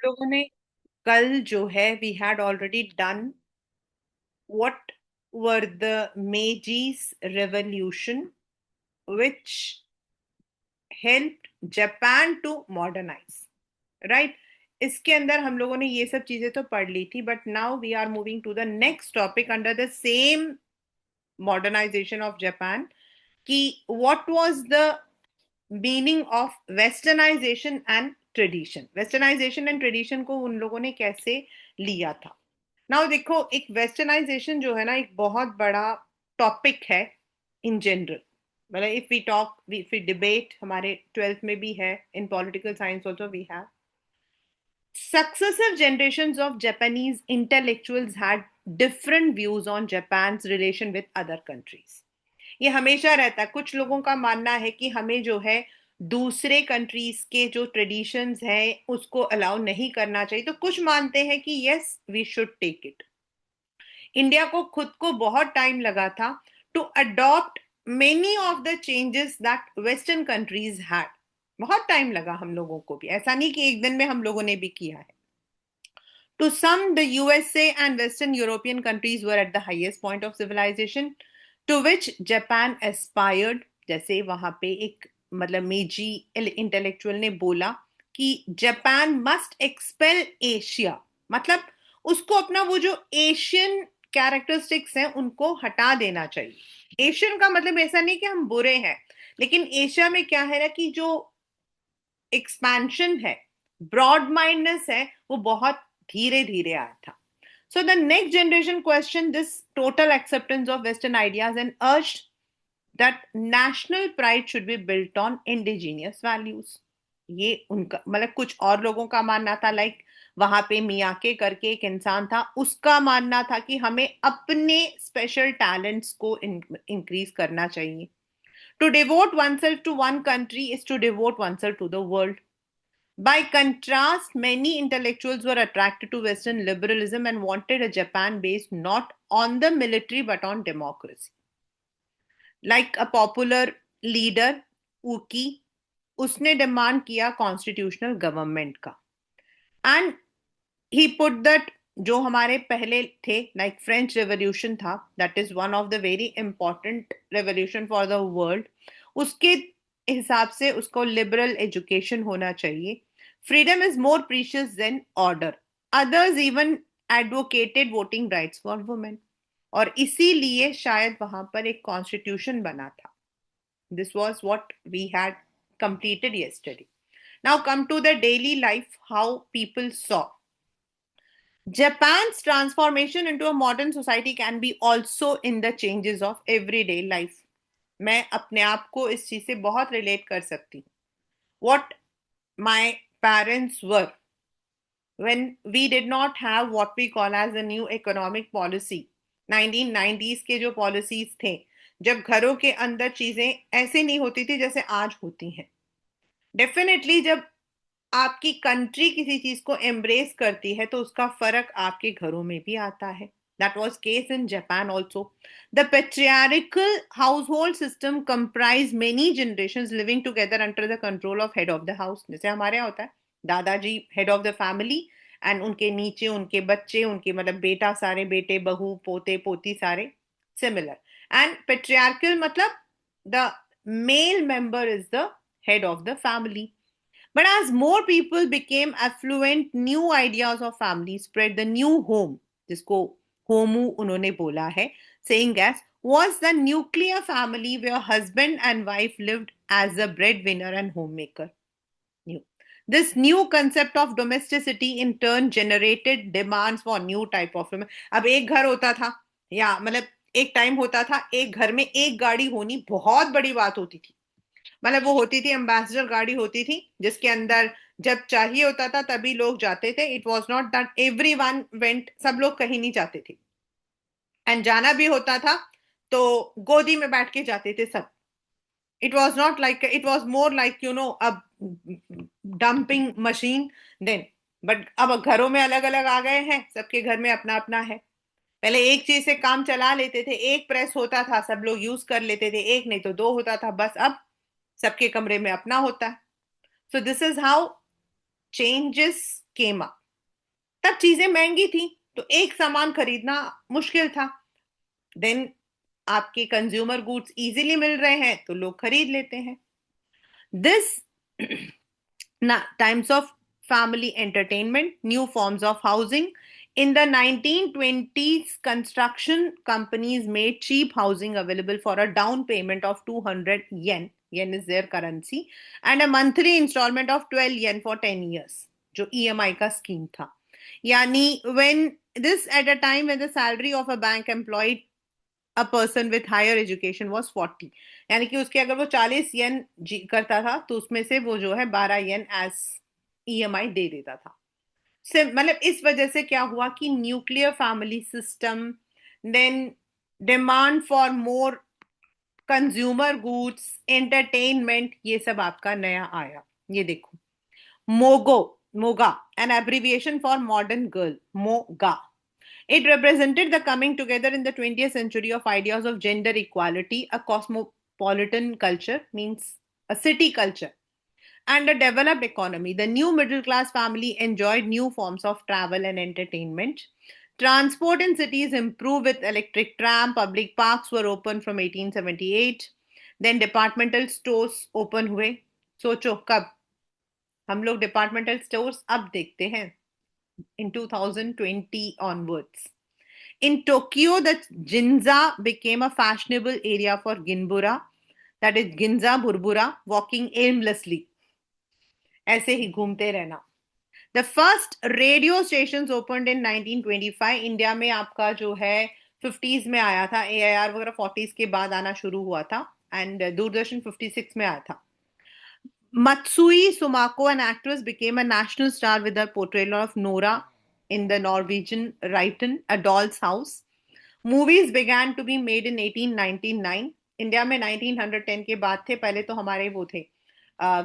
लोगों ने कल जो है we had already done what were the Meiji's revolution which helped Japan to modernise, right. इसके अंदर हम लोगों ने ये सब चीजें तो पढ़ ली थी, but now we are moving to the next topic under the same modernisation of Japan कि what was the meaning of westernisation and tradition. Westernisation and tradition को उन लोगों ने कैसे लिया था। नाउ देखो, एक वेस्टर्नाइजेशन जो है ना, एक बहुत बड़ा टॉपिक है इन जनरल। मतलब if we talk, if we debate, हमारे ट्वेल्थ में भी है, in political science also we have successive generations of Japanese intellectuals had different views on Japan's relation with other countries. ये हमेशा रहता है। कुछ लोगों का मानना है कि हमें जो है दूसरे कंट्रीज के जो ट्रेडिशंस हैं उसको अलाउ नहीं करना चाहिए, तो कुछ मानते हैं कि yes we should take it. India को खुद को बहुत टाइम लगा था to adopt many of the changes that western countries had. बहुत टाइम लगा हम लोगों को भी, ऐसा नहीं कि एक दिन में हम लोगों ने भी किया है। To some, the USA and Western European countries were at the highest point of civilization, to which Japan aspired. जैसे वहां पे एक मतलब मेजी इंटेलेक्चुअल ने बोला कि जापान मस्ट एक्सपेल एशिया, मतलब उसको अपना वो जो एशियन कैरेक्टरिस्टिक्स हैं उनको हटा देना चाहिए। एशियन का मतलब ऐसा नहीं कि हम बुरे हैं, लेकिन एशिया में क्या है ना कि जो एक्सपेंशन है, ब्रॉड माइंडनेस है, वो बहुत धीरे धीरे आया था। So the next generation questioned this total acceptance of Western ideas and urged that national pride should be built on indigenous values. ये उनका मतलब कुछ और लोगों का मानना था, लाइक वहां पे मियाके करके एक इंसान था, उसका मानना था कि हमें अपने स्पेशल टैलेंट्स को इंक्रीज करना चाहिए। To devote oneself to one country is to devote oneself to the world. By contrast, many intellectuals were attracted to Western liberalism and wanted a Japan based not on the military but on democracy. Like a popular leader, Uki, उसने demand किया constitutional government का। And he put that जो हमारे पहले थे, like French revolution था, that is one of the very important revolution for the world, उसके हिसाब से उसको लिबरल एजुकेशन होना चाहिए। Freedom is more precious than order. Others even advocated voting rights for women, और इसीलिए शायद वहां पर एक कॉन्स्टिट्यूशन बना था। This was what we had completed yesterday. Now come to the daily life, how people saw. Japan's transformation into a modern society can be also in the changes of everyday life. मैं अपने आप को इस चीज से बहुत relate कर सकती हूँ। What my parents were when we did not have what we call as a new economic policy, 1990s के जो पॉलिसीज थे, जब घरों के अंदर चीजें ऐसे नहीं होती थी जैसे आज होती हैं। डेफिनेटली जब आपकी कंट्री किसी चीज को एम्ब्रेस करती है तो उसका फर्क आपके घरों में भी आता है। That was case in Japan also. The patriarchal house hold system comprise many generation living together under the control of head of the house. जैसे हमारे यहाँ होता है दादाजी head of the family, and उनके नीचे उनके बच्चे, उनके मतलब बेटा सारे, बेटे बहू पोते पोती सारे, सिमिलर। एंड पेट्रियार्कल मतलब the male member is the head of the family. But as more people became affluent, new ideas of family spread. The new home, जिसको होमू उन्होंने बोला है, saying as was the nuclear family where husband and wife lived as the breadwinner and homemaker. New. This new concept of domesticity in turn generated demands for new type of women. अब एक घर होता था, या मतलब एक time होता था एक घर में एक गाड़ी होनी बहुत बड़ी बात होती थी। मतलब वो होती थी एम्बेसडर गाड़ी होती थी, जिसके अंदर जब चाहिए होता था तभी लोग जाते थे। It was not that every one went, सब लोग कहीं नहीं जाते थे। एंड जाना भी होता था तो गोदी में बैठ के जाते थे सब। It was not like, it was more like you know अब डंपिंग मशीन देन। बट अब घरों में अलग अलग आ गए हैं, सबके घर में अपना अपना है। पहले एक चीज से काम चला लेते थे, एक प्रेस होता था सब लोग यूज कर लेते थे, एक नहीं तो दो होता था बस। अब सबके कमरे में अपना होता है। So this is how changes came up. तब चीजें महंगी थी, तो एक सामान खरीदना मुश्किल था. देन आपके कंज्यूमर गुड्स इजीली मिल रहे हैं तो लोग खरीद लेते हैं. This times of family entertainment, new forms of housing. In the 1920s, construction companies made cheap housing available for a down payment of 200 yen. Yen is their currency. And a monthly installment of 12 yen for 10 years. जो EMI का scheme था. यानी when this at a time when the salary of a bank employed a person with higher education was 40. यानी कि उसके अगर वो 40 येन करता था तो उसमें से वो जो है 12 येन एज ईएमआई दे देता था. मतलब इस वजह से क्या हुआ कि nuclear family system, then demand for more consumer goods, entertainment, ये सब आपका नया आया. ये देखो, मोगो, मोगा, an abbreviation for modern girl, मोगा. It represented the coming together in the 20th century of ideas of gender equality, a cosmopolitan culture, means a city culture, and a developed economy. The new middle class family enjoyed new forms of travel and entertainment. Transport in cities improved with electric tram, public parks were open from 1878. Then departmental stores open हुए. सोचो कब हम लोग departmental stores अब देखते हैं, in 2020 onwards. In Tokyo, the Ginza became a fashionable area for Ginbura, that is Ginza Burbura, walking aimlessly. ऐसे ही घूमते रहना. The first radio stations opened in 1925. India में आपका जो है 50s में आया था, AIR वगैरह 40s के बाद आना शुरू हुआ था, एंड दूरदर्शन 56 में आया था. Matsui Sumako, an actress, became a national star with her portrayal of Nora in the Norwegian Reiten, A Doll's House. Movies began to be made in 1899. India में 1910 के बाद थे. पहले तो हमारे वो थे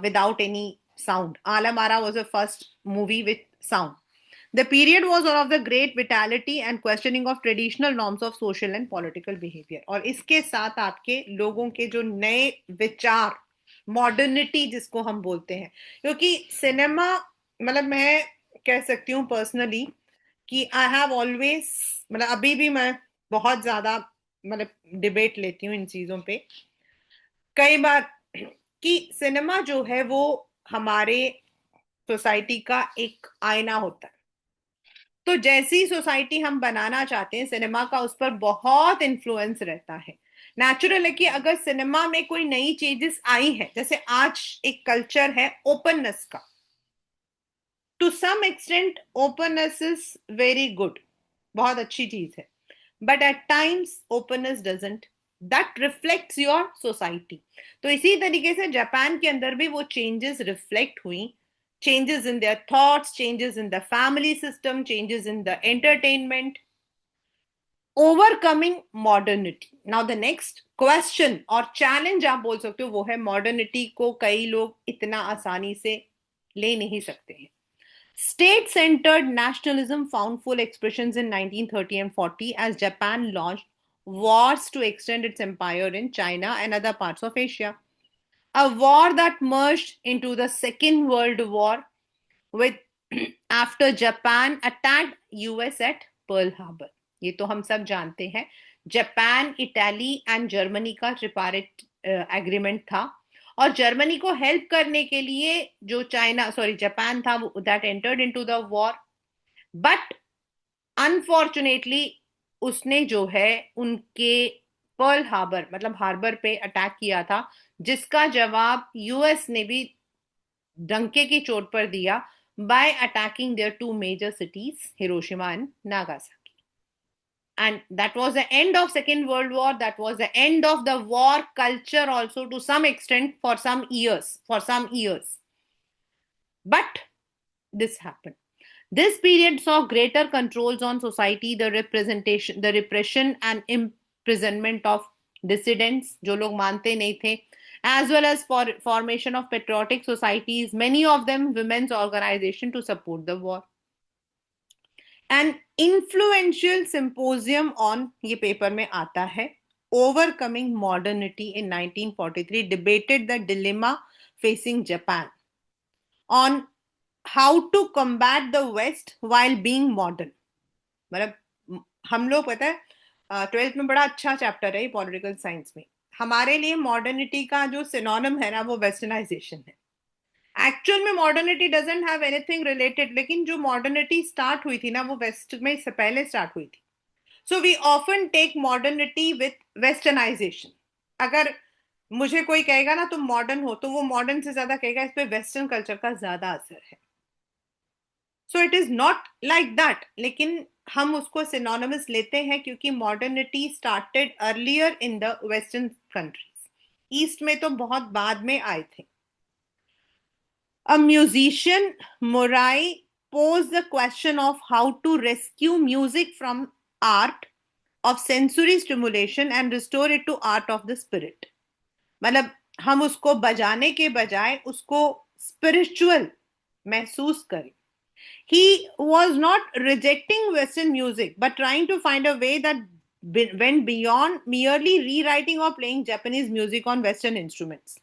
without any sound. Alamara was the first movie with sound. The period was one of the great vitality and questioning of traditional norms of social and political behavior. और इसके साथ आपके लोगों के जो नए विचार, मॉडर्निटी जिसको हम बोलते हैं, क्योंकि सिनेमा, मतलब मैं कह सकती हूँ पर्सनली कि आई हैव ऑलवेज, मतलब अभी भी मैं बहुत ज्यादा मतलब डिबेट लेती हूँ इन चीजों पे कई बार, कि सिनेमा जो है वो हमारे सोसाइटी का एक आईना होता है. तो जैसी सोसाइटी हम बनाना चाहते हैं, सिनेमा का उस पर बहुत इन्फ्लुएंस रहता है. नेचुरल है कि अगर सिनेमा में कोई नई चीजेस आई है, जैसे आज एक कल्चर है ओपननेस का, to some extent openness is very good, बहुत अच्छी चीज है, but at times openness doesn't, that reflects your society. तो इसी तरीके से जापान के अंदर भी वो चेंजेस रिफ्लेक्ट हुई. Changes in their thoughts, changes in the family system, changes in the entertainment, overcoming modernity. Now the next question or challenge आप बोल सकते हो वो है, modernity को कई लोग इतना आसानी से ले नहीं सकते हैं. State-centered nationalism found full expressions in 1930 and 40 as Japan launched wars to extend its empire in China and other parts of Asia. A war that merged into the Second World War with after Japan attacked US at Pearl Harbor. ये तो हम सब जानते हैं. Japan, Italy and Germany का ट्रिपारेट agreement था, और Germany को हेल्प करने के लिए जो जापान था वो that entered into the war. But unfortunately उसने जो है उनके पर्ल हार्बर, मतलब हार्बर पे अटैक किया था, जिसका जवाब यूएस ने भी डंके की चोट पर दिया by attacking their two major cities, Hiroshima and Nagasaki. And that was the end of Second World War. That was the end of the war culture also to some extent for some years. But this happened. This period saw greater controls on society, the repression and imprisonment of dissidents, जो लोग मानते नहीं थे, as well as for formation of patriotic societies, many of them women's organization to support the war. An influential symposium on, ये paper में आता है, overcoming modernity in 1943 debated the dilemma facing Japan on how to combat the west while being modern. मतलब हम लोग पता है 12th में बड़ा अच्छा चैप्टर है पॉलिटिकल साइंस में। हमारे लिए मॉडर्निटी का जो सिनोनिम है ना वो वेस्टर्नाइजेशन है। एक्चुअल में modernity doesn't have anything related, लेकिन जो मॉडर्निटी स्टार्ट हुई थी ना वो वेस्ट में से पहले स्टार्ट हुई थी। So we often take modernity with westernisation. अगर मुझे कोई कहेगा ना तुम मॉडर्न हो, तो वो मॉडर्न से ज्यादा कहेगा इस पे वेस्टर्न कल्चर का ज्यादा असर है। So it is not like that, लेकिन हम उसको सिनोनिमस लेते हैं क्योंकि modernity started earlier in the western countries. East में तो बहुत बाद में आए थे। A musician, Morai, posed the question of how to rescue music from art of sensory stimulation and restore it to art of the spirit. मतलब हम उसको बजाने के बजाय उसको स्पिरिचुअल महसूस करें. He was not rejecting Western music, but trying to find a way that went beyond merely rewriting or playing Japanese music on Western instruments.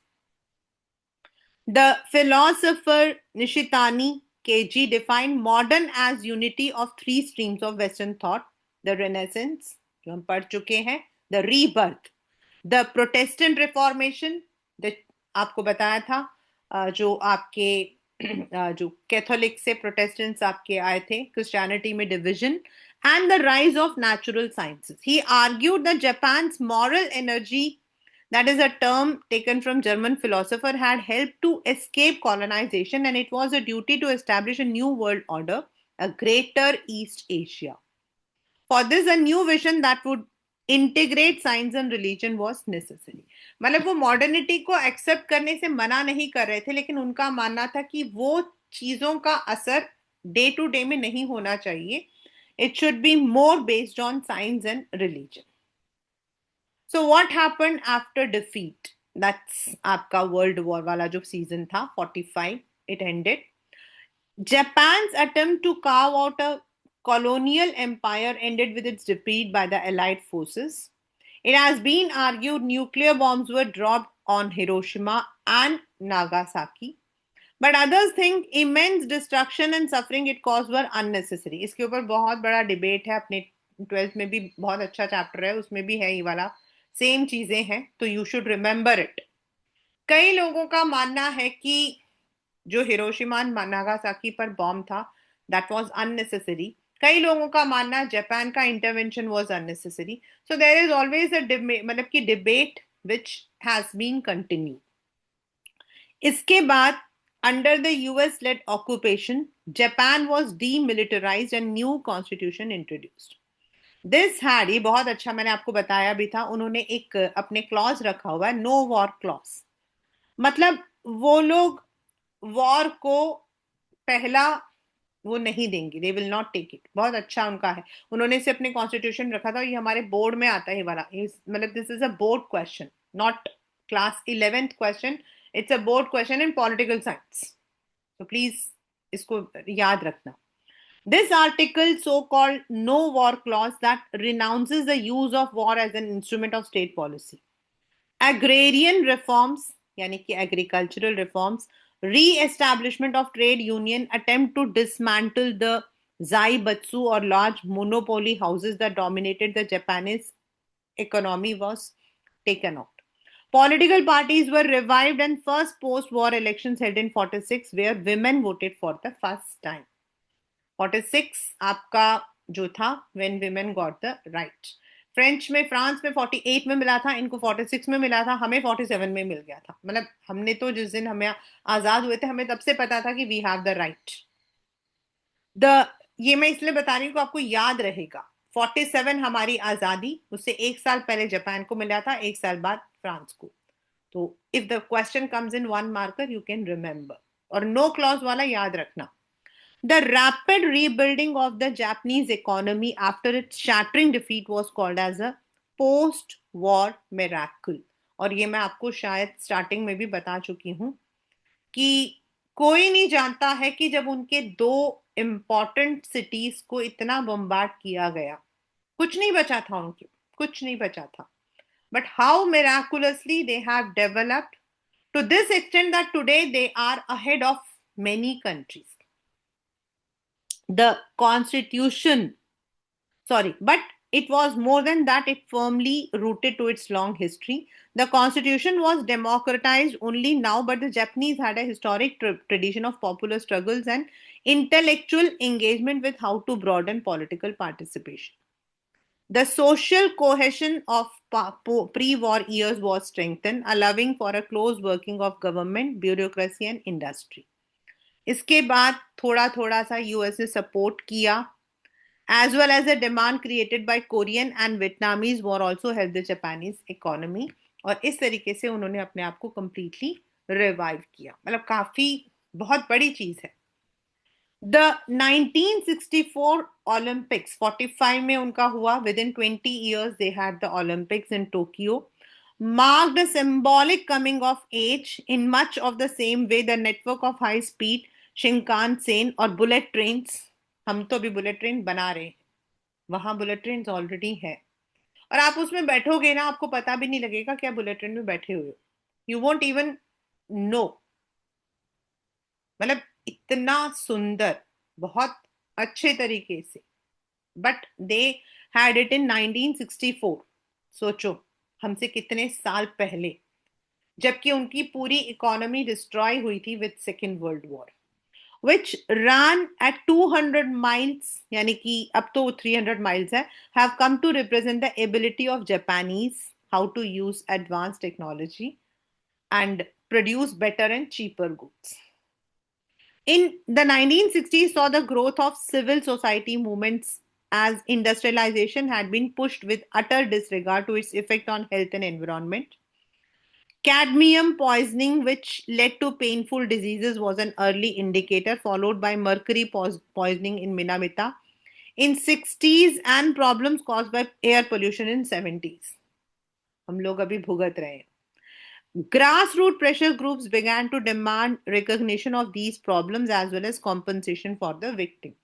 The philosopher Nishitani KG defined modern as unity of three streams of Western thought: the Renaissance, जो हम पढ़ चुके हैं, the rebirth, the Protestant Reformation, the आपको बताया था जो आपके जो कैथोलिक से प्रोटेस्टेंट्स आपके आए थे, क्रिश्चियनिटी में division, and the rise of natural sciences. He argued that Japan's moral energy, that is a term taken from German philosopher, had helped to escape colonization, and it was a duty to establish a new world order, a greater East Asia. For this, a new vision that would integrate science and religion was necessary. मतलब वो modernity को accept करने से मना नहीं कर रहे थे, लेकिन उनका मानना था कि वो चीजों का असर डे टू डे में नहीं होना चाहिए. It should be more based on science and religion. So what happened after defeat? That's आपका वर्ल्ड वॉर वाला जो सीजन था 45, it ended. Japan's attempt to carve out a colonial empire ended with its defeat by the Allied forces. It has been argued nuclear bombs were dropped on Hiroshima and Nagasaki, but others think immense destruction and suffering it caused were unnecessary. इसके ऊपर बहुत बड़ा debate है. अपने 12th में भी बहुत अच्छा चैप्टर है, उसमें भी है ये वाला, सेम चीजें हैं, तो यू शुड रिमेंबर इट. कई लोगों का मानना है कि जो हिरोशिमा नागासाकी पर बॉम्ब था दैट वाज अननेसेसरी. कई लोगों का मानना जापान का intervention was unnecessary. So there is always a मतलब कि debate which has been continue. इसके बाद under the US led occupation Japan was demilitarised and new constitution introduced. This had, ये बहुत अच्छा मैंने आपको बताया भी था, उन्होंने एक अपने क्लॉज रखा हुआ है, नो वॉर क्लॉज. मतलब वो लोग वॉर को पहला वो नहीं देंगे, they will not take it. बहुत अच्छा उनका है, उन्होंने इसे अपने कॉन्स्टिट्यूशन रखा था. ये हमारे बोर्ड में आता है वाला, मतलब this is a board question, not class 11th question. It's a board question in political science, तो प्लीज इसको याद रखना. This article, so called no war clause, that renounces the use of war as an instrument of state policy. Agrarian reforms, yani ki agricultural reforms, re-establishment of trade union, attempt to dismantle the zaibatsu or large monopoly houses that dominated the Japanese economy was taken out. Political parties were revived and first post-war elections held in 46 where women voted for the first time. 46 आपका जो था when women got the right. French में, France में 48 में मिला था, इनको 46 में मिला था, हमें 47 में मिल गया था. मतलब हमने तो जिस दिन हमें आजाद हुए थे हमें तब से पता था कि we have the right. The ये मैं इसलिए बता रही हूँ कि आपको याद रहेगा. 47 हमारी आजादी, उससे एक साल पहले जापान को मिला था, एक साल बाद फ्रांस को. तो if the question comes in one marker you can remember. और नो क्लॉज वाला याद रखना. The rapid rebuilding of the Japanese economy after its shattering defeat was called as a post-war miracle. और ये मैं आपको शायद स्टार्टिंग में भी बता चुकी हूं कि कोई नहीं जानता है कि जब उनके दो इंपॉर्टेंट सिटीज को इतना बम्बार्ड किया गया, कुछ नहीं बचा था उनके, कुछ नहीं बचा था. But how miraculously they have developed to this extent that today they are ahead of many countries. The constitution, sorry, but it was more than that, it firmly rooted to its long history. The constitution was democratized only now, but the Japanese had a historic tradition of popular struggles and intellectual engagement with how to broaden political participation. The social cohesion of pre-war years was strengthened, allowing for a close working of government, bureaucracy and industry. इसके बाद थोड़ा थोड़ा सा US ने support किया, as well as the demand created by Korean and Vietnamese war also helped the Japanese economy, और इस तरीके से उन्होंने अपने आप को completely revive किया, मतलब काफी बहुत बड़ी चीज है. The 1964 Olympics, 45 में उनका हुआ, within 20 years they had the Olympics in Tokyo, marked a symbolic coming of age. In much of the same way, the network of high speed Shinkansen और बुलेट ट्रेन, हम तो अभी बुलेट ट्रेन बना रहे हैं, वहां बुलेट ट्रेन ऑलरेडी है, और आप उसमें बैठोगे ना, आपको पता भी नहीं लगेगा कि आप बुलेट ट्रेन में बैठे हुए हो. You won't even know. मतलब इतना सुंदर, बहुत अच्छे तरीके से. But they had it in 1964. सोचो हमसे कितने साल पहले, जबकि उनकी पूरी इकोनॉमी डिस्ट्रॉय हुई थी with second world war, which ran at 200 miles, यानी कि अब तो 300 miles है, have come to represent the ability of Japanese how to use advanced technology and produce better and cheaper goods. In the 1960s saw the growth of civil society movements as industrialization had been pushed with utter disregard to its effect on health and environment. Cadmium poisoning, which led to painful diseases, was an early indicator, followed by mercury poisoning in Minamata in 60s and problems caused by air pollution in 70s. हम लोग अभी भुगत रहे हैं. Grassroots pressure groups began to demand recognition of these problems as well as compensation for the victim.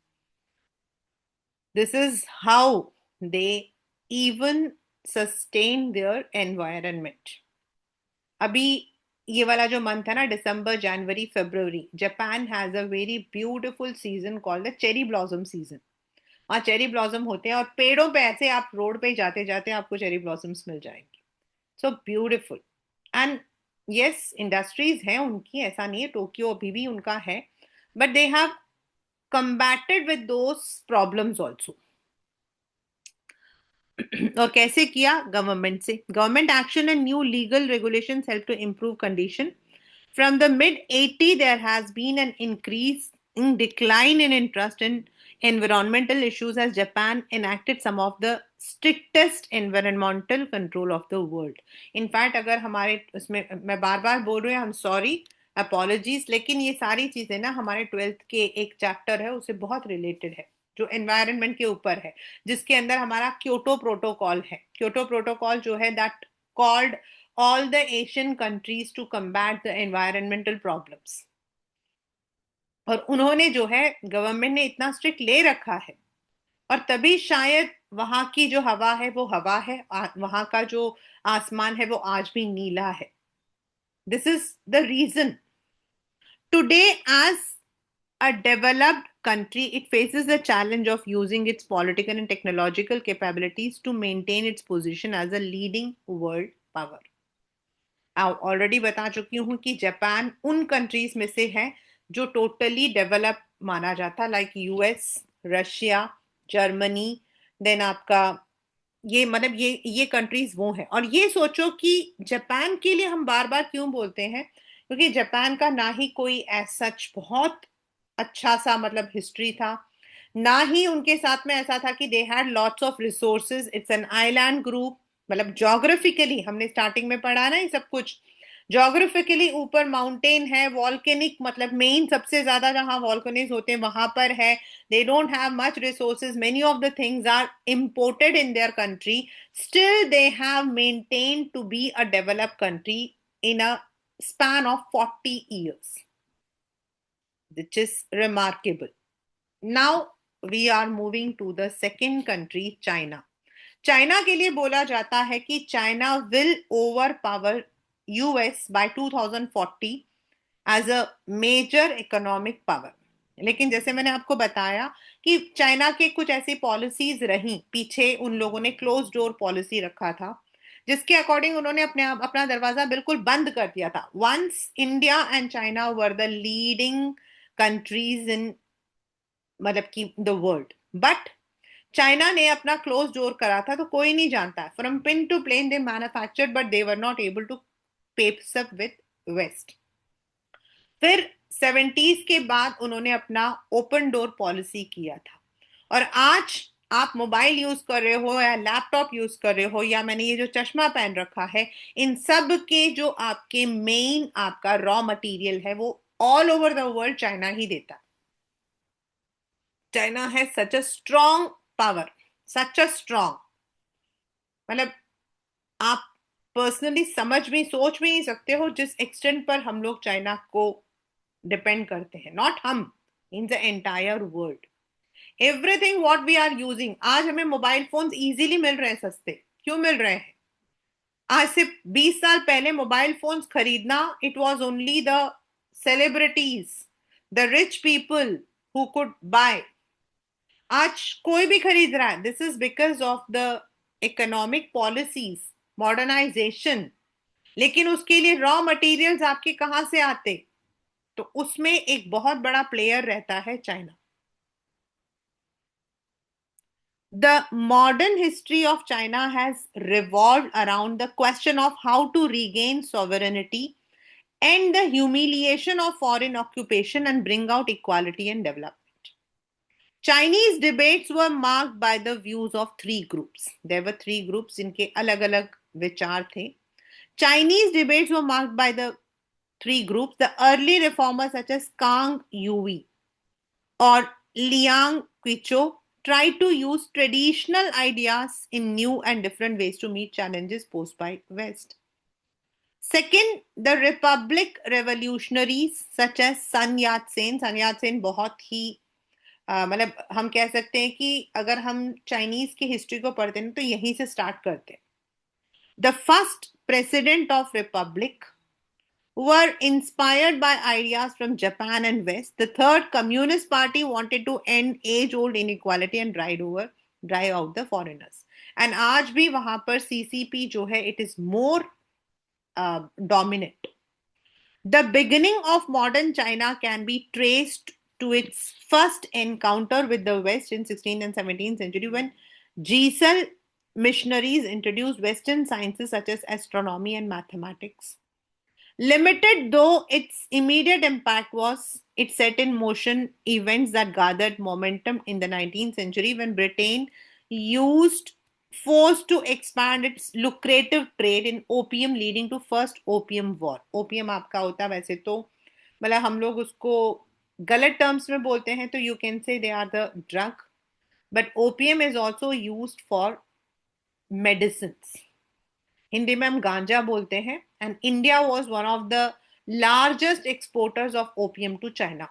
This is how they even sustain their environment. अभी ये वाला जो मंथ है ना, दिसंबर, जनवरी, फरवरी, Japan has a very beautiful season called the cherry blossom season. वहाँ चेरी ब्लॉसम होते हैं और पेड़ों पे ऐसे आप रोड पे जाते जाते आपको चेरी ब्लॉसम्स मिल जाएंगे. So beautiful. And yes, industries हैं उनकी, ऐसा नहीं है, टोक्यो अभी भी उनका है, but they have combated with those problems also. और कैसे किया? गवर्नमेंट से. Government action and new legal regulations help to improve condition. From the mid 80s, there has been an increase in decline in interest in environmental issues as Japan enacted some of the strictest environmental control of the world. In fact, अगर हमारे उसमें, मैं बार बार बोल रही हूँ, I'm sorry, apologies, लेकिन ये सारी चीजें ना हमारे 12th के एक चैप्टर है उससे बहुत रिलेटेड है, जो एनवायरनमेंट के ऊपर है, जिसके अंदर हमारा क्योटो प्रोटोकॉल है. क्योटो प्रोटोकॉल जो है, that called all the Asian countries to combat the environmental problems. और उन्होंने जो है, गवर्नमेंट ने इतना स्ट्रिक्ट ले रखा है, और तभी शायद वहां की जो हवा है वो हवा है, वहां का जो आसमान है वो आज भी नीला है. This is the reason. Today as a developed country, it faces the challenge of using its political and technological capabilities to maintain its position as a leading world power. Already बता चुकी हूं कि जापान उन countries में से है जो totally develop माना जाता, like US, Russia, Germany, then आपका ये, मतलब ये कंट्रीज वो हैं. और ये सोचो कि जापान के लिए हम बार बार क्यों बोलते हैं, क्योंकि जापान का ना ही कोई ऐसा बहुत अच्छा सा मतलब हिस्ट्री था, ना ही उनके साथ में ऐसा था कि they had lots of resources. It's an island group, मतलब जोग्राफिकली हमने स्टार्टिंग में पढ़ा ना ये सब कुछ, जोग्राफिकली ऊपर माउंटेन है, वॉल्केनिक मतलब मेन सबसे ज्यादा जहां वॉल्केनीज होते हैं वहां पर है. they don't have much resources, many of the things are imported in their country, still they have maintained to be a developed country in a span of 40 years, which is remarkable. Now we are moving to the second country, China. China के लिए बोला जाता है कि China will overpower US by 2040 as a major economic power. लेकिन जैसे मैंने आपको बताया कि चाइना के कुछ ऐसी पॉलिसीज रही पीछे, उन लोगों ने क्लोज डोर पॉलिसी रखा था जिसके अकॉर्डिंग उन्होंने अपने आप अपना दरवाजा बिल्कुल बंद कर दिया था। Once India and China were the leading countries in, मतलब की द वर्ल्ड, बट चाइना ने अपना क्लोज डोर करा था तो कोई नहीं जानता। From pin to plane they manufactured but they were not able to peps up with west. फिर 70s के बाद उन्होंने अपना ओपन डोर पॉलिसी किया था। और आज आप मोबाइल यूज कर रहे हो या लैपटॉप यूज कर रहे हो या मैंने ये जो चश्मा पहन रखा है, इन सब के जो आपके मेन आपका रॉ मटेरियल है वो all over the world China ही देता है। चाइना है such a strong power, such a strong, मतलब आप पर्सनली समझ भी सोच भी नहीं सकते हो जिस एक्सटेंट पर हम लोग चाइना को डिपेंड करते हैं। नॉट हम, in the entire world. Everything what we are using, आज हमें मोबाइल फोन्स इजीली मिल रहे हैं, सस्ते क्यों मिल रहे हैं? आज से 20 साल पहले मोबाइल फोन्स खरीदना, it was only the celebrities, the rich people who could buy. आज कोई भी खरीद रहा है। This is because of the economic policies, modernisation. लेकिन उसके लिए रॉ मटेरियल्स आपके कहां से आते? तो उसमें एक बहुत बड़ा प्लेयर रहता है China. The modern history of China has revolved around the question of how to regain sovereignty and the humiliation of foreign occupation and bring out equality and development. Chinese debates were marked by the views of three groups. There were three groups जिनके अलग-अलग विचार थे. Chinese debates were marked by the three groups. The early reformers such as Kang Youyi or Liang Qichou tried to use traditional ideas in new and different ways to meet challenges posed by West. Second, the Republic revolutionaries such as Sun Yat-sen. Sun Yat-sen बहुत ही मतलब हम कह सकते हैं कि अगर हम Chinese की हिस्ट्री को पढ़ते हैं तो यहीं से स्टार्ट करते हैं। The first president of Republic were inspired by ideas from Japan and West. The third Communist Party wanted to end age-old inequality and drive out the foreigners. And आज भी वहां पर CCP जो है, it is more dominant. The beginning of modern China can be traced to its first encounter with the West in 16th and 17th century when Jesuit missionaries introduced Western sciences such as astronomy and mathematics. Limited though its immediate impact was, it set in motion events that gathered momentum in the 19th century when Britain used force to expand its lucrative trade in opium, leading to first opium war. Opium आपका होता है वैसे तो, मतलब हम लोग उसको गलत टर्म्स में बोलते हैं तो you can say they are the drug, but opium is also used for medicines. Hindi में हम गांजा बोलते हैं। And India was one of the largest exporters of opium to China.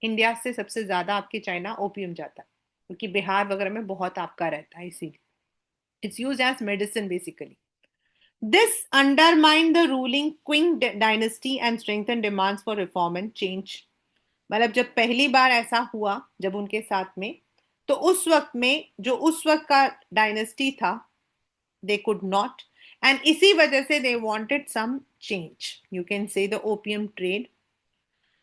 India से सबसे ज्यादा आपके चाइना ओपियम जाता है क्योंकि बिहार वगैरह में बहुत आपका रहता है, इसीलिए it's use as medicine basically. This undermine the ruling Qing dynasty and strengthen demands for reform and change. मतलब जब पहली बार ऐसा हुआ जब उनके साथ में, तो उस वक्त में जो उस वक्त का डायनेस्टी था, they could not, and इसी वजह से they wanted some change. You can say the opium trade.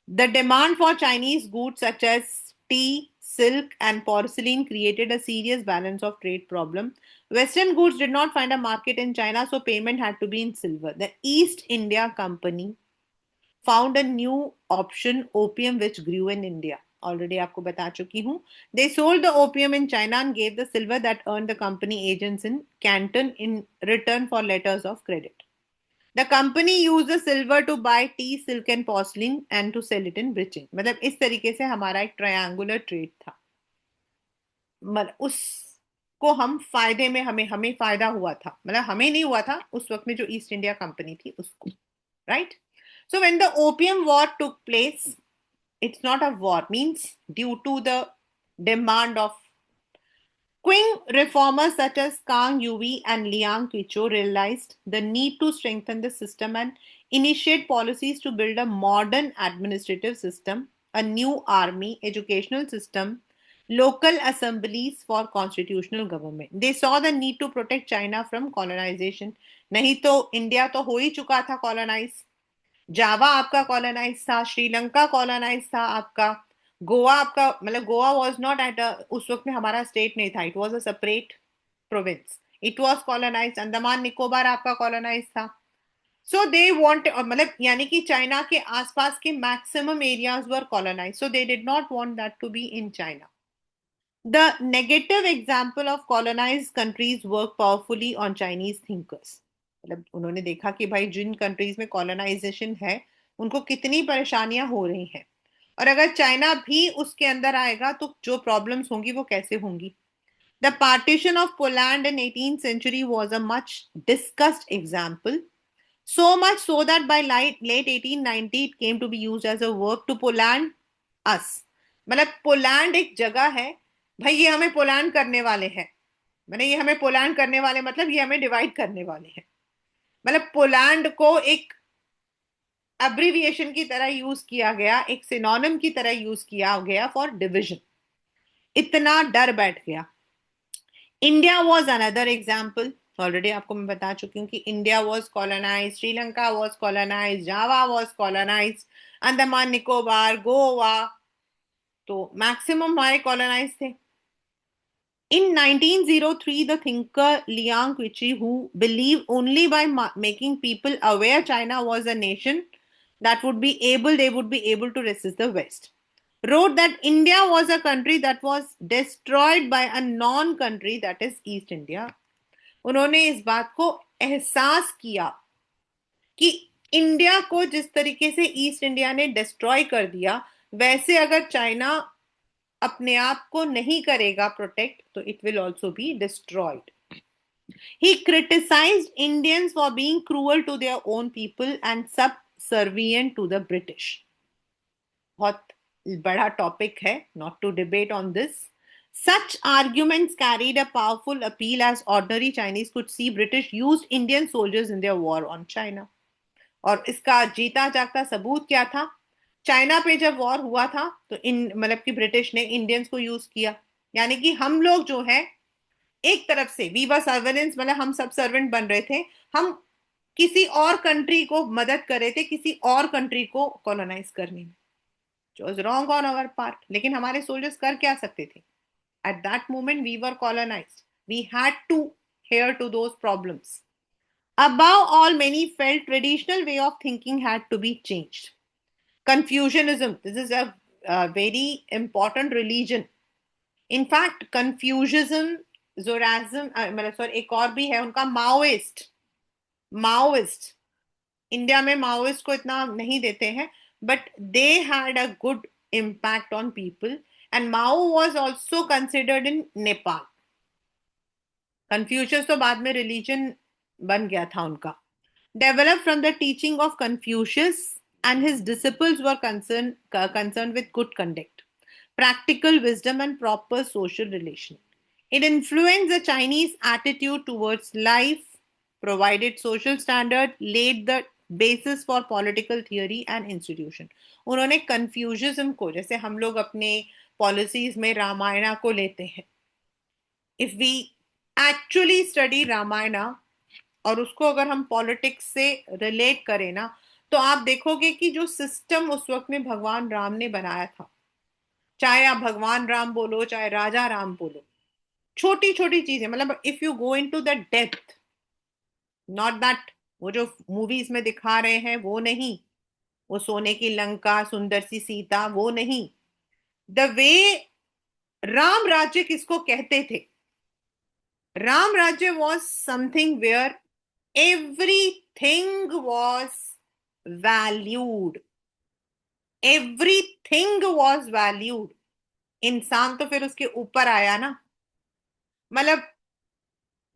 The demand for Chinese goods such as tea, silk and porcelain created a serious balance of trade problem. Western goods did not find a market in China, so payment had to be in silver. The East India Company found a new option, opium, which grew in India. Already आपको बता चुकी हूँ. They sold the opium in China and gave the silver that earned the company agents in Canton in return for letters of credit. The company used the silver to buy tea, silk and porcelain and to sell it in Britain. मतलब इस तरीके से हमारा एक triangular trade था। मतलब उसको हम फायदे में, हमें हमें फायदा हुआ था, मतलब हमें नहीं हुआ था, उस वक्त में जो ईस्ट इंडिया कंपनी थी उसको, right? So when the opium war took place, it's not a war, means due to the demand of Qing reformers such as Kang Youyi and Liang Qichou realized the need to strengthen the system and initiate policies to build a modern administrative system a new army, educational system, local assemblies for constitutional government. They saw the need to protect China from colonization. नहीं तो India तो हो ही चुका था colonise. जावा आपका colonise था, Sri Lanka colonise था आपका, गोवा आपका, मतलब गोवा वाज नॉट एट उस वक्त में हमारा स्टेट नहीं था, it was a separate province, it was colonise. Andaman Nicobar आपका कॉलोनाइज था. सो दे वांट, मतलब यानी कि चाइना के आसपास के maximum areas were colonise, so they did not want that to be in China. The negative example of colonized countries work powerfully on Chinese thinkers. मतलब उन्होंने देखा कि भाई जिन कंट्रीज में कॉलोनाइजेशन है उनको कितनी परेशानियां हो रही हैं, और अगर चाइना भी उसके अंदर आएगा तो जो प्रॉब्लम्स होंगी वो कैसे होंगी. The partition of Poland in 18th century was a much discussed example. So much so that by late 1890 it came to be used as a verb to Poland us. मतलब पोलैंड एक जगह है, भाई ये हमें पोलैंड करने वाले हैं. मैंने ये हमें पोलैंड करने वाले मतलब ये हमें डिवाइड करने वाले हैं. मतलब पोलैंड को एक एब्रिविएशन की तरह यूज किया गया, एक सिनोनिम की तरह यूज किया गया फॉर डिवीजन. इतना डर बैठ गया. India was another example. Already आपको मैं बता चुकी हूँ कि India was colonise, Sri Lanka was colonise, Java was colonise, Andaman Nicobar, Goa, तो मैक्सिमम हमारे कॉलोनाइज थे. In 1903, the thinker Liang Qiqi, who believed only by making people aware China was a nation that they would be able to resist the West, wrote that India was a country that was destroyed by a non-country, that is East India. उन्होंने इस बात को एहसास किया कि India को जिस तरीके से ईस्ट इंडिया ने डिस्ट्रॉय कर दिया, वैसे अगर चाइना अपने आप को नहीं करेगा प्रोटेक्ट तो it will also be destroyed. He criticized Indians for being cruel to their own people and subservient to the British. बहुत बड़ा टॉपिक है, not to debate on this. Such arguments carried a powerful appeal as ordinary Chinese could see British used Indian soldiers in their war on China. और इसका जीता जागता सबूत क्या था? चाइना पे जब वॉर हुआ था तो इन मतलब कि ब्रिटिश ने इंडियंस को यूज किया. यानी कि हम लोग जो है एक तरफ से वी वर सर्वेलेंस, मतलब हम सब सर्वेंट बन रहे थे, हम किसी और कंट्री को मदद कर रहे थे किसी और कंट्री को कॉलोनाइज करने में, जो is wrong on our part. लेकिन हमारे सोल्जर्स कर क्या सकते थे? At that moment we were colonised, we had to adhere to those problems. Above all, many felt traditional way of thinking had to be changed. Confucianism, this is a very important religion. In fact, Confucianism, Zoroastrianism, मतलब sorry एक और भी है उनका, Maoist. India में Maoist को इतना नहीं देते हैं, but they had a good impact on people, and Mao was also considered in Nepal. Confucius तो बाद में रिलीजन बन गया था उनका. Developed from the teaching of Confucius, and his disciples were concerned with good conduct, practical wisdom, and proper social relation. It influenced the Chinese attitude towards life, provided social standard, laid the basis for political theory and institution. उन्होंने Confucianism को, जैसे हम लोग अपने policies में रामायणा को लेते हैं, if we actually study Ramayana और उसको अगर हम पॉलिटिक्स से रिलेट करें ना, तो आप देखोगे कि जो सिस्टम उस वक्त में भगवान राम ने बनाया था, चाहे आप भगवान राम बोलो चाहे राजा राम बोलो, छोटी छोटी चीजें, मतलब if you go into the depth, not that वो जो मूवीज में दिखा रहे हैं वो नहीं, वो सोने की लंका, सुंदर सी सीता, वो नहीं. द वे राम राज्य किसको कहते थे? Ram Rajya was something where everything was valued. Everything was valued. इंसान तो फिर उसके ऊपर आया ना. मतलब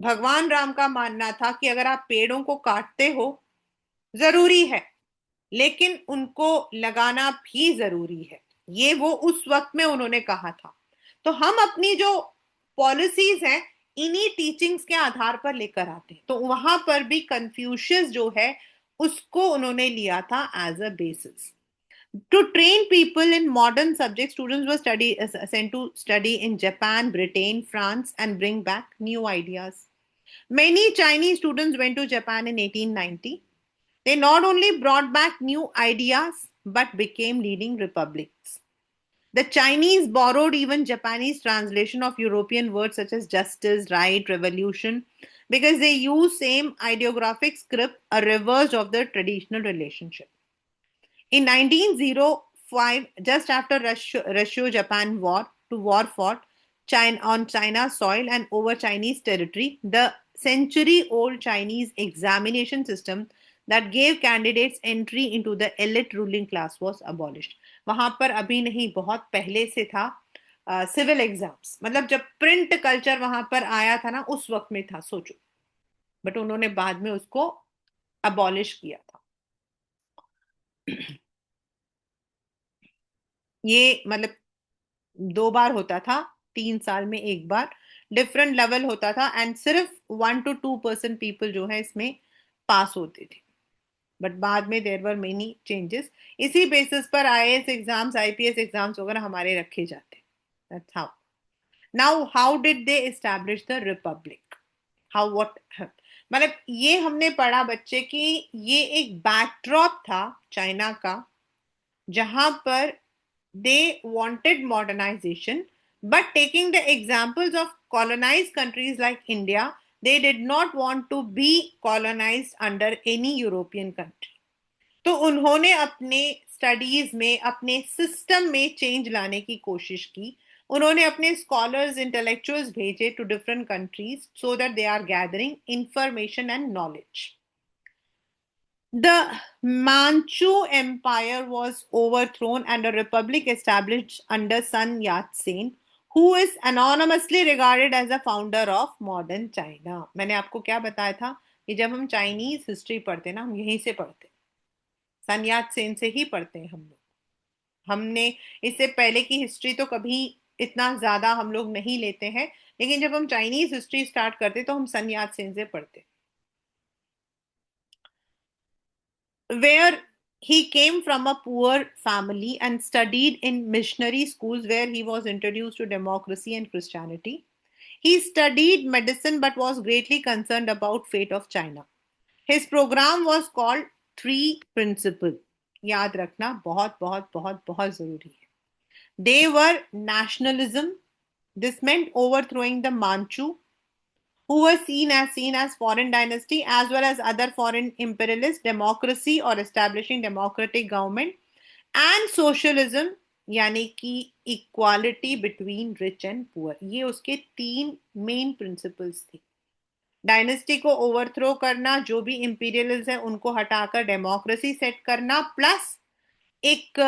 भगवान राम का मानना था कि अगर आप पेड़ों को काटते हो जरूरी है, लेकिन उनको लगाना भी जरूरी है. ये वो उस वक्त में उन्होंने कहा था. तो हम अपनी जो पॉलिसीज हैं इन्हीं टीचिंग्स के आधार पर लेकर आते हैं. तो वहां पर भी कन्फ्यूशियस जो है उसको उन्होंने लिया था as a basis. To train people in modern subjects, students were sent to study in Japan, Britain, France, and bring back new ideas. Many Chinese students went to Japan in 1890. They not only brought back new ideas but became leading republics. The Chinese borrowed even Japanese translation of European words such as justice, right, revolution, because they use same ideographic script, a reverse of the traditional relationship. In 1905, just after Russo-Japan War, to war fought China on China's soil and over Chinese territory, the century-old Chinese examination system that gave candidates entry into the elite ruling class was abolished. वहां पर अभी नहीं, बहुत पहले से था civil exams, मतलब जब प्रिंट कल्चर वहां पर आया था ना उस वक्त में था, सोचो। बट उन्होंने बाद में उसको अबॉलिश किया था। ये मतलब 2 बार होता था, 3 साल में एक बार, डिफरेंट लेवल होता था, एंड सिर्फ 1 to 2% पीपल जो है इसमें पास होते थे। बट बाद में देर वर मेनी चेंजेस। इसी बेसिस पर आईएएस एग्जाम्स, आईपीएस एग्जाम्स वगैरह हमारे रखे जाते हैं। That's how. Now how did they establish the Republic? How what, मतलब ये हमने पढ़ा बच्चे कि ये एक बैकड्रॉप था चाइना का, जहां पर they wanted modernization, but taking the examples of colonized countries like India, they did not want to be colonized under any European country. तो उन्होंने अपने स्टडीज में, अपने सिस्टम में चेंज लाने की कोशिश की। उन्होंने अपने स्कॉलर्स, इंटेलेक्चुअल्स भेजे to different countries so that they are gathering information and knowledge. The Manchu Empire was overthrown and a republic established under Sun Yat-sen, who is anonymously regarded as the founder of modern China. मैंने आपको क्या बताया था कि जब हम Chinese history पढ़ते हैं ना, हम यहीं से पढ़ते हैं, सन यात सेन से ही पढ़ते हैं हम लोग। हमने इससे पहले की हिस्ट्री तो कभी इतना ज्यादा हम लोग नहीं लेते हैं, लेकिन जब हम चाइनीज हिस्ट्री स्टार्ट करते तो हम सन यात सेन से पढ़ते, where he came from a poor family and studied in missionary schools where he was introduced to democracy and Christianity. He studied medicine but was greatly concerned about fate of China. His program was called Three Principle. याद रखना, बहुत बहुत बहुत बहुत जरूरी है। They were nationalism. This meant overthrowing the Manchu, who were seen as foreign dynasty as well as other foreign imperialists, democracy or establishing democratic government, and socialism यानी कि equality between rich and poor. ये उसके 3 main principles थे। Dynasty को overthrow करना, जो भी imperialist है उनको हटाकर डेमोक्रेसी सेट करना, प्लस एक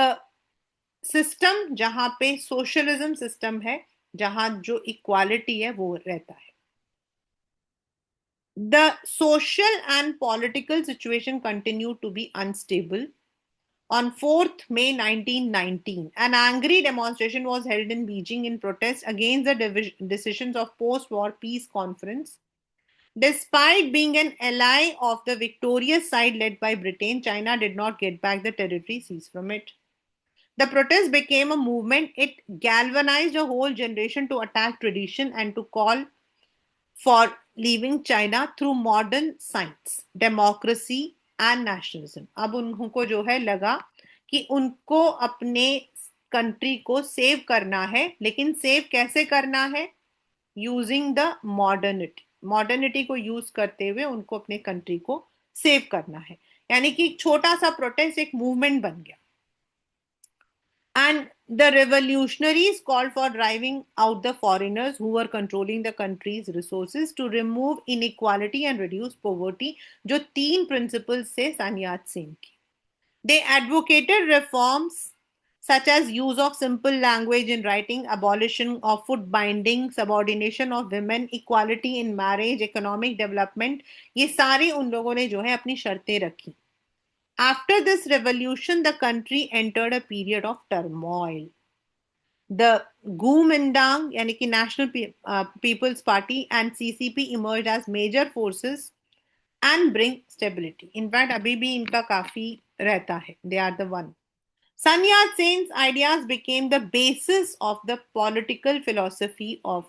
सिस्टम जहां पे सोशलिज्म सिस्टम है, जहां जो इक्वालिटी है वो रहता है। The social and political situation continued to be unstable. On 4th May 1919, an angry demonstration was held in Beijing in protest against the decisions of post-war peace conference. Despite being an ally of the victorious side led by Britain, China did not get back the territory seized from it. The protest became a movement. It galvanized a whole generation to attack tradition and to call for leaving China through modern science, democracy and nationalism. अब उनको जो है लगा कि उनको अपने country को save करना है, लेकिन सेव कैसे करना है? यूजिंग द मॉडर्निटी, मॉडर्निटी को यूज करते हुए उनको अपने कंट्री को सेव करना है। यानी कि एक छोटा सा प्रोटेस्ट एक मूवमेंट बन गया। And the revolutionaries called for driving out the foreigners who were controlling the country's resources to remove inequality and reduce poverty, जो 3 principles से सानियात सेन की। They advocated reforms such as use of simple language in writing, abolition of foot binding, subordination of women, equality in marriage, economic development। ये सारी उन लोगों ने जो है अपनी शर्तें रखी। After this revolution, the country entered a period of turmoil. The Kuomintang, यानी कि National People's Party and CCP emerged as major forces and bring stability. In fact, अभी भी इनका काफी रहता है. They are the one. Sun Yat-sen's ideas became the basis of the political philosophy of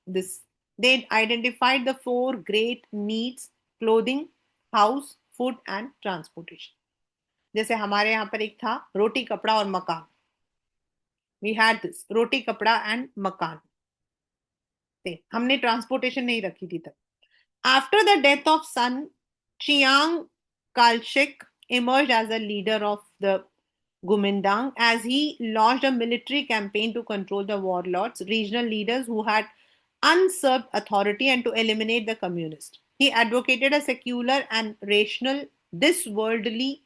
this. They identified the four great needs: clothing, house, food and transportation. जैसे हमारे यहाँ पर एक था रोटी कपड़ा और मकान. We had this रोटी कपड़ा एंड मकान थे. हमने ट्रांसपोर्टेशन नहीं रखी थी तब. After the death of Sun, Chiang Kai-shek emerged as a leader of the Gumindang as he launched a military campaign to control the warlords, regional leaders who had usurped authority, and to eliminate the communists. He advocated a secular and rational, this worldly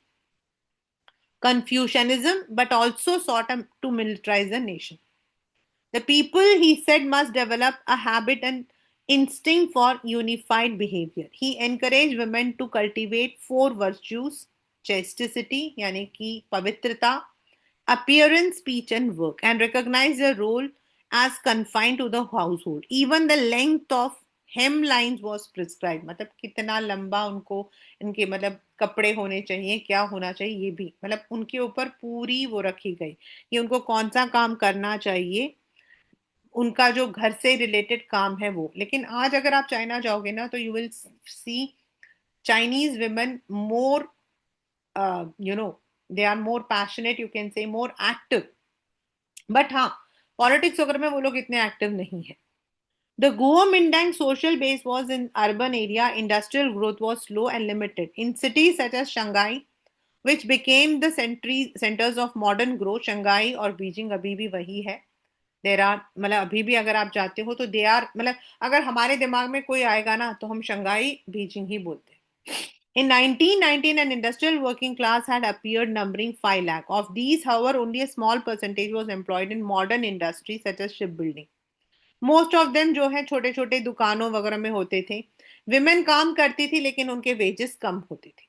Confucianism, but also sought to militarize the nation. The people, he said, must develop a habit and instinct for unified behavior. He encouraged women to cultivate four virtues: chastity, yani ki pavitrata, appearance, speech, and work, and recognize their role as confined to the household. Even the length of hemlines was prescribed. मतलब कितना लंबा उनको इनके मतलब कपड़े होने चाहिए, क्या होना चाहिए, ये भी मतलब उनके ऊपर पूरी वो रखी गई कि उनको कौन सा काम करना चाहिए, उनका जो घर से रिलेटेड काम है वो. लेकिन आज अगर आप चाइना जाओगे ना तो you will see Chinese women more you know they are more passionate, you can say more active. But हाँ, पॉलिटिक्स वगैरह में वो लोग इतने एक्टिव नहीं है. The Guomindang social base was in urban area. Industrial growth was slow and limited. In cities such as Shanghai, which became the centers of modern growth, Shanghai और Beijing अभी भी वही है. देर आर मतलब अभी भी अगर आप जाते हो तो दे आर मतलब अगर हमारे दिमाग में कोई आएगा ना तो हम शंघाई बीजिंग ही बोलते हैं. In 1919, an industrial working class had appeared numbering 5 lakh. Of these, however, only a small percentage was employed in modern industries such as shipbuilding. Most of them जो है छोटे छोटे दुकानों वगैरह में होते थे. विमेन काम करती थी लेकिन उनके वेजेस कम होते थे.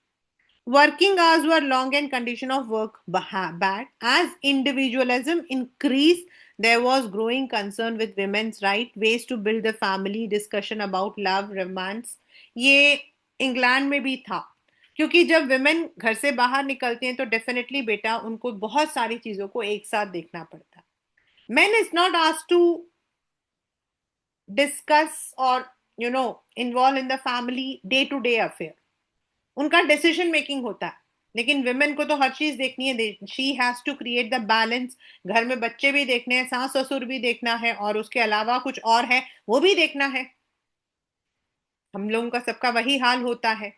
Working hours were long and condition of work bad. As individualism increased, there was growing concern with women's right, ways to build the family, discussion about love, romance. ये इंग्लैंड में भी था क्योंकि जब विमेन घर से बाहर निकलती हैं तो डेफिनेटली बेटा उनको बहुत सारी चीजों को एक साथ देखना पड़ता. Men is not asked to discuss or involve in the family day to day affair. उनका डिसीजन मेकिंग होता है. लेकिन विमेन को तो हर चीज देखनी है. She has to create the balance. घर में बच्चे भी देखने हैं, सास ससुर भी देखना है और उसके अलावा कुछ और है वो भी देखना है. हम लोगों का सबका वही हाल होता है.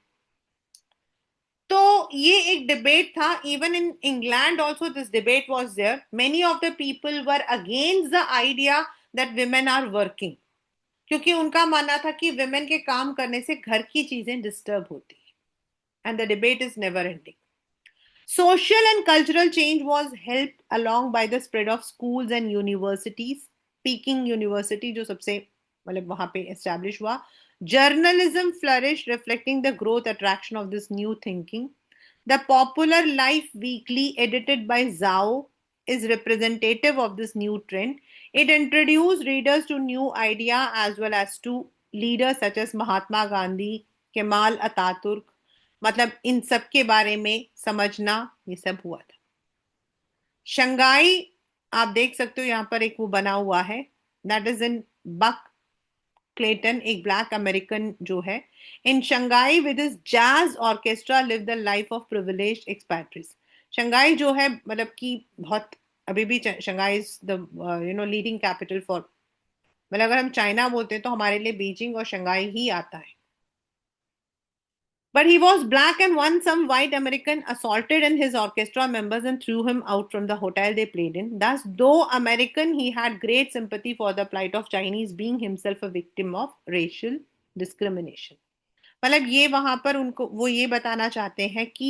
तो ये एक डिबेट था. Even in England also this debate was there. Many of the people were against the idea that women are working, क्योंकि उनका मानना था कि विमेन के काम करने से घर की चीजें डिस्टर्ब होती है. And the debate is never ending. Social and cultural change was helped along by the spread of schools and universities. Peking University जो सबसे मतलब वहां पे एस्टैब्लिश हुआ. Journalism flourished, reflecting the growth attraction of this new thinking. The popular Life Weekly, edited by Zhao, is representative of this new trend. It introduced readers to new idea as well as to leaders such as Mahatma Gandhi, Kemal Ataturk. मतलब इन सब के बारे में समझना ये सब हुआ था. शंघाई आप देख सकते हो यहाँ पर एक वो बना हुआ है. That is in Buck Clayton, एक ब्लैक अमेरिकन जो है. In Shanghai with his jazz orchestra live the life of privileged expatriates. Shanghai जो है मतलब कि बहुत अभी भी Shanghai is the leading capital for, मतलब अगर हम चाइना बोलते हैं तो हमारे लिए बीजिंग और शंघाई ही आता है. But he was black, and once some white American assaulted and his orchestra members and threw him out from the hotel they played in. Thus, though American, he had great sympathy for the plight of Chinese, being himself a victim of racial discrimination. मतलब ये वहां पर उनको वो ये बताना चाहते हैं कि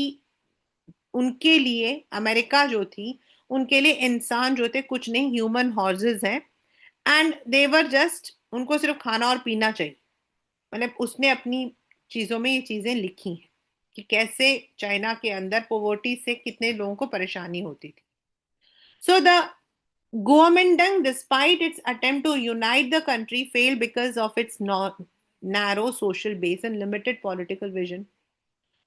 उनके लिए अमेरिका जो थी उनके लिए इंसान जो थे कुछ नहीं, ह्यूमन हॉर्सेस हैं. एंड देवर जस्ट उनको सिर्फ खाना और पीना चाहिए. मतलब उसने अपनी चीजों में ये चीजें लिखी हैं कि कैसे चाइना के अंदर पोवर्टी से कितने लोगों को परेशानी होती थी. So the Guomindang, despite its attempt to unite the country, failed because of its narrow social base and limited political vision.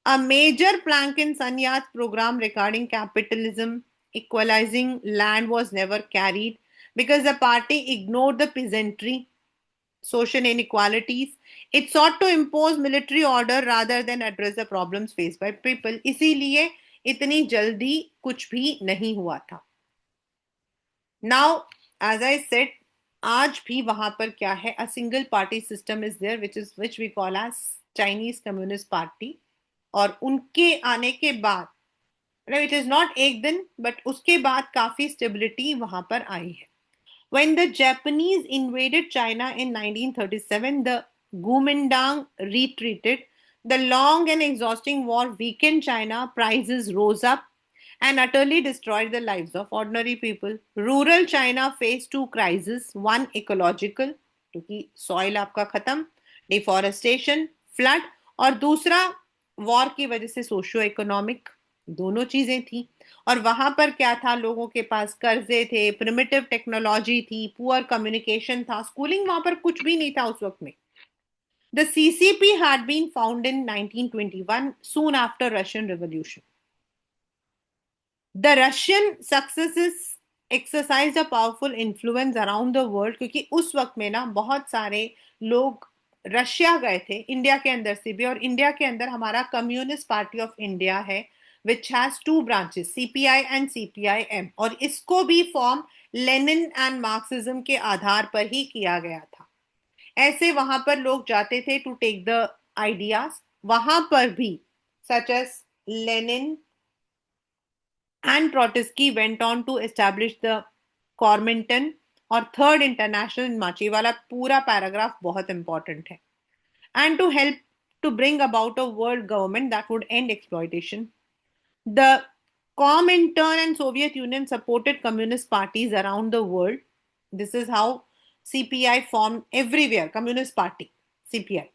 A major plank in Sun Yat's program regarding capitalism, equalizing land was never carried because the party ignored the peasantry, social inequalities. It sought to impose military order rather than address the problems faced by people. इसीलिए इतनी जल्दी कुछ भी नहीं हुआ था. Now, as I said, आज भी वहां पर क्या है, a single party system is there, which we call as Chinese Communist Party. और उनके आने के बाद, मतलब इट इज नॉट एक दिन, बट उसके बाद काफी स्टेबिलिटी वहां पर आई है. When the Japanese invaded China in 1937, the Kuomintang retreated. The long and exhausting war weakened China, prices rose up, and utterly destroyed the lives of ordinary people. Rural China faced two crises, one ecological, क्योंकि soil आपका खत्म, deforestation, flood, और दूसरा war की वजह से socio economic. दोनों चीजें थी. और वहां पर क्या था, लोगों के पास कर्जे थे, प्रिमिटिव टेक्नोलॉजी थी, पुअर कम्युनिकेशन था, स्कूलिंग वहां पर कुछ भी नहीं था उस वक्त में. The CCP had been found in 1921, soon after Russian Revolution. The Russian successes exercised a powerful influence around the world, क्योंकि उस वक्त में ना बहुत सारे लोग रशिया गए थे, इंडिया के अंदर से भी. और इंडिया के अंदर हमारा कम्युनिस्ट पार्टी ऑफ इंडिया है, which has two branches, CPI and CPIM. और इसको भी फॉर्म लेनिन एंड मार्क्सिज्म के आधार पर ही किया गया था. ऐसे वहां पर लोग जाते थे टू टेक द आइडियाज. वहां पर भी such as Lenin and Trotsky went on to establish the Comintern और थर्ड इंटरनेशनल माची वाला पूरा पैराग्राफ बहुत इंपॉर्टेंट है. And to help to bring about a world government that would end exploitation. The Comintern and Soviet Union supported communist parties around the world. This is how CPI formed everywhere, Communist Party, CPI.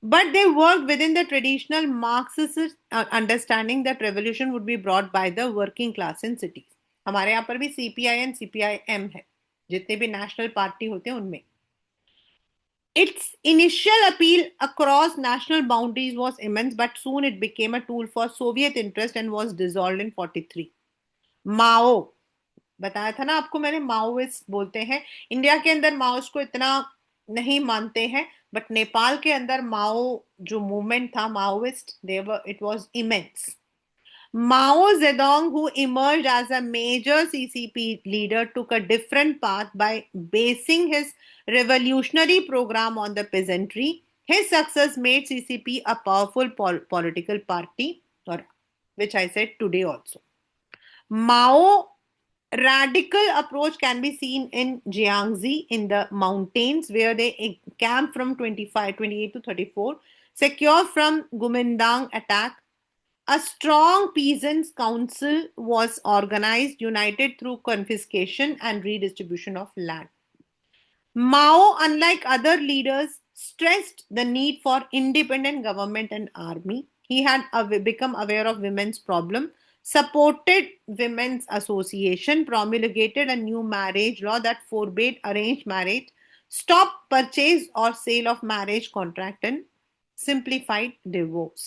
But they worked within the traditional Marxist understanding that revolution would be brought by the working class in cities. हमारे यहाँ पर भी CPI and CPIM है, जितने भी national party होते हैं उनमें. Its initial appeal across national boundaries was immense, but soon it became a tool for Soviet interest and was dissolved in 43. माओ, बताया था ना आपको मैंने, माओइस्ट बोलते हैं. इंडिया के अंदर माओइस्ट को इतना नहीं मानते हैं, बट नेपाल के अंदर माओ जो मूवमेंट था Maoist, it was immense. Mao Zedong, who emerged as a major CCP leader, took a different path by basing his revolutionary program on the peasantry. His success made CCP a powerful political party, or which I said today also. Mao radical approach can be seen in Jiangxi in the mountains, where they camped from 28 to 34, secure from Gumindang attack. A strong peasants' council was organized, united through confiscation and redistribution of land. Mao, unlike other leaders, stressed the need for independent government and army. He had become aware of women's problem, supported women's association, promulgated a new marriage law that forbade arranged marriage, stopped purchase or sale of marriage contract, and simplified divorce.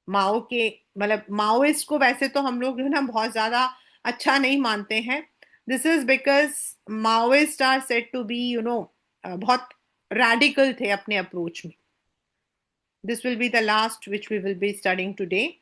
माओ के, मतलब Maoist को वैसे तो हम लोग जो है ना बहुत ज्यादा अच्छा नहीं मानते हैं. This is because Maoist are said to be बहुत रैडिकल थे अपने अप्रोच में. This will be the last which we will be studying today.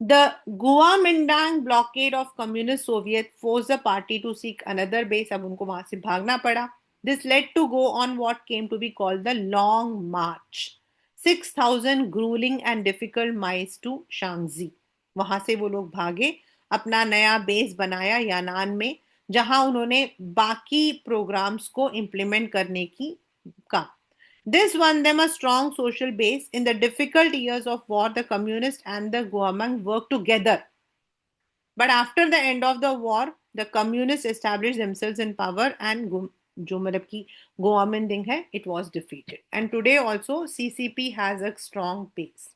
The Guomindang blockade of communist Soviet forced the party to seek another base. अब उनको वहां से भागना पड़ा. This led to go on what came to be called the Long March. 6,000 grueling and difficult miles to Shaanxi. वहां से वो लोग भागे, अपना नया बेस बनाया यानान में, जहां उन्होंने बाकी प्रोग्राम्स को इम्प्लीमेंट करने की कहा. This won them a strong social base. In the difficult years of war, the communists and the Guomindang worked together. But after the end of the war, the communists established themselves in power, and जो मतलब की Guomindang है, it was defeated. And today also CCP has a strong base.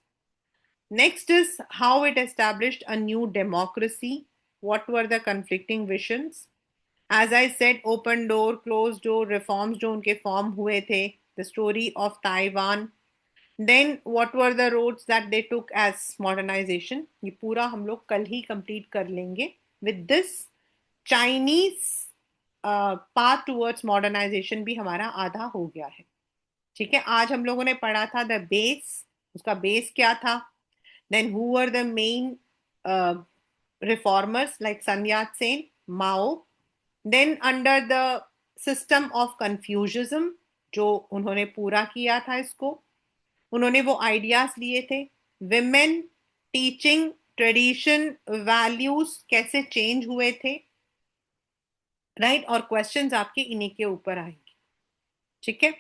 Next is how it established a new democracy. What were the conflicting visions? As I said, open door, closed door, reforms जो उनके form हुए थे, the story of Taiwan. Then what were the roads that they took as modernization? ये पूरा हम लोग कल ही complete कर लेंगे. With this Chinese path towards modernisation भी हमारा आधा हो गया है। ठीक है, आज हम लोगों ने पढ़ा था द बेस, उसका बेस क्या था, then who were the main reformers like Sun Yat Sen, Mao, then under the system of Confucianism जो उन्होंने पूरा किया था इसको, उन्होंने वो आइडियाज लिए थे, विमेन, टीचिंग, ट्रेडिशन, वैल्यूज कैसे चेंज हुए थे, राइट, और क्वेश्चंस आपके इन्हीं के ऊपर आएंगे। ठीक है,